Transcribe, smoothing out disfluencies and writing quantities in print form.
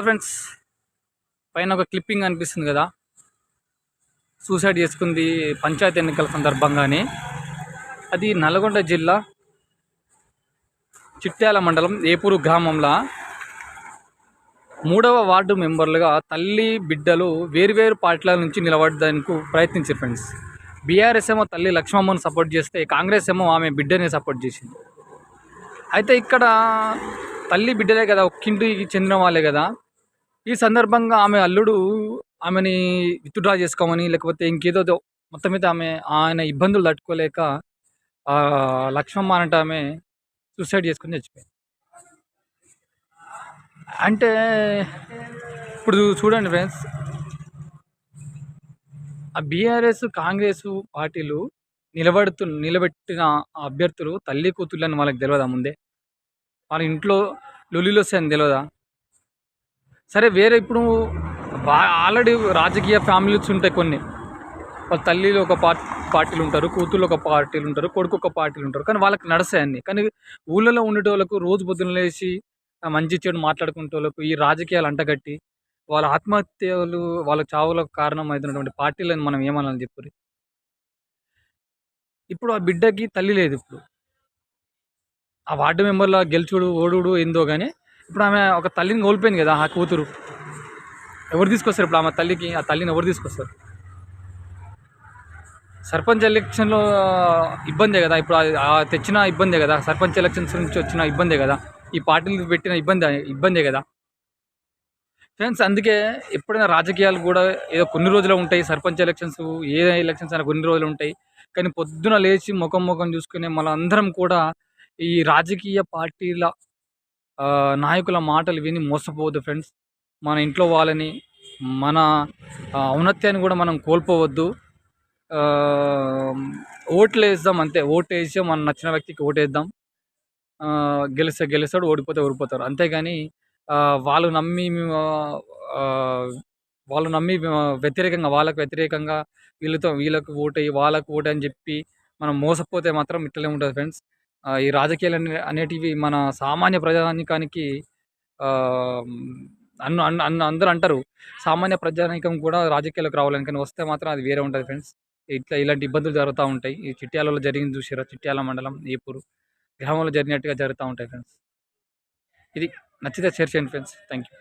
Friends, పైన ఒక clipping అనిపిస్తుంది కదా. సూసైడ్ చేసుకుంది పంచాయతీ ఎన్నికల సందర్భంగానే. అది నల్గొండ జిల్లా చిట్యాల మండలం ఏపూరు గ్రామంలో 3వ వార్డు మెంబర్లుగా తల్లి బిడ్డలు వేరువేరు పార్టీల నుంచి నిలబడడానికి ప్రయత్నించారు ఫ్రెండ్స్. బీఆర్ఎస్ ఏమో తల్లి లక్ష్మమ్మను సపోర్ట్ చేస్తే, కాంగ్రెస్ ఏమో ఆమె బిడ్డని సపోర్ట్ చేసింది. అయితే ఇక్కడ తల్లి బిడ్డలే కదా, ఒక్కింటికి చెందిన వాళ్ళే కదా. ఈ సందర్భంగా ఆమె అల్లుడు ఆమెని విత్డ్రా చేసుకోమని, లేకపోతే ఇంకేదో మొత్తం మీద ఆయన ఇబ్బందులు తట్టుకోలేక లక్ష్మమ్మ అంటే ఆమె సూసైడ్ చేసుకుని చచ్చిపోయింది. అంటే ఇప్పుడు చూడండి ఫ్రెండ్స్, ఆ బీఆర్ఎస్ కాంగ్రెస్ పార్టీలు నిలబెట్టిన అభ్యర్థులు తల్లి కూతుళ్ళని వాళ్ళకి తెలియదా? ముందే వాళ్ళ ఇంట్లో లొల్లిలు వస్తాయని తెలియదా? సరే, వేరే ఇప్పుడు ఆల్రెడీ రాజకీయ ఫ్యామిలీస్ ఉంటాయి కొన్ని. వాళ్ళ తల్లిలో ఒక పార్టీలు ఉంటారు, కూతుళ్ళు ఒక పార్టీలు ఉంటారు, కొడుకు ఒక పార్టీలు ఉంటారు. కానీ వాళ్ళకి నడుస్తాయి అన్నీ. కానీ ఊళ్ళలో ఉండేటోళ్ళకు రోజు పొద్దున్న లేచి మంచి చెడు మాట్లాడుకునే వాళ్ళకు ఈ రాజకీయాలు అంటగట్టి వాళ్ళ ఆత్మహత్యలు, వాళ్ళ చావులకు కారణం అవుతున్నటువంటి పార్టీలను మనం ఏమనాలని చెప్పారు. ఇప్పుడు ఆ బిడ్డకి తల్లి లేదు. ఇప్పుడు ఆ వార్డు మెంబర్ల గెలుచుడు ఓడుడు ఏందో కానీ ఇప్పుడు ఆమె ఒక తల్లిని కోల్పోయింది కదా. ఆ కూతురు ఎవరు తీసుకొస్తారు ఇప్పుడు? ఆమె తల్లికి ఆ తల్లిని ఎవరు తీసుకొస్తారు? సర్పంచ్ ఎలక్షన్లో ఇబ్బందే కదా. ఇప్పుడు తెచ్చిన ఇబ్బందే కదా. సర్పంచ్ ఎలక్షన్స్ నుంచి వచ్చిన ఇబ్బందే కదా. ఈ పార్టీలు పెట్టిన ఇబ్బందే కదా ఫ్రెండ్స్. అందుకే ఎప్పుడైనా రాజకీయాలు కూడా ఏదో కొన్ని రోజులు ఉంటాయి. సర్పంచ్ ఎలక్షన్స్, ఏ ఎలక్షన్స్ అయినా కొన్ని రోజులు ఉంటాయి. కానీ పొద్దున లేచి ముఖం చూసుకునే మన అందరం కూడా ఈ రాజకీయ పార్టీల నాయకుల మాటలు విని మోసపోవద్దు ఫ్రెండ్స్. మన ఇంట్లో వాళ్ళని, మన ఔన్నత్యాన్ని కూడా మనం కోల్పోవద్దు. ఓట్లు వేద్దాం అంతే. ఓటు వేసి మనం నచ్చిన వ్యక్తికి ఓటేద్దాం. గెలుస్తాడు, ఓడిపోతారు. అంతేగాని వాళ్ళు నమ్మి వ్యతిరేకంగా, వాళ్ళకు వ్యతిరేకంగా వీళ్ళకు ఓటేయి, వాళ్ళకు ఓటు అని చెప్పి మనం మోసపోతే మాత్రం ఇట్లనే ఉంటుంది ఫ్రెండ్స్. ఈ రాజకీయాలు అనేటివి మన సామాన్య ప్రజానికానికి అందరూ అంటారు సామాన్య ప్రజానికం కూడా రాజకీయాలకు రావాలని, కానీ వస్తే మాత్రం అది వేరే ఉంటుంది ఫ్రెండ్స్. ఇలాంటి ఇబ్బందులు జరుగుతూ ఉంటాయి. ఈ చిట్యాలలో జరిగింది చూసారా? చిట్యాల మండలం ఏపూరు గ్రామంలో జరిగినట్టుగా జరుగుతూ ఉంటాయి ఫ్రెండ్స్. ఇది నచ్చితే షేర్ చేయండి ఫ్రెండ్స్. Thank you.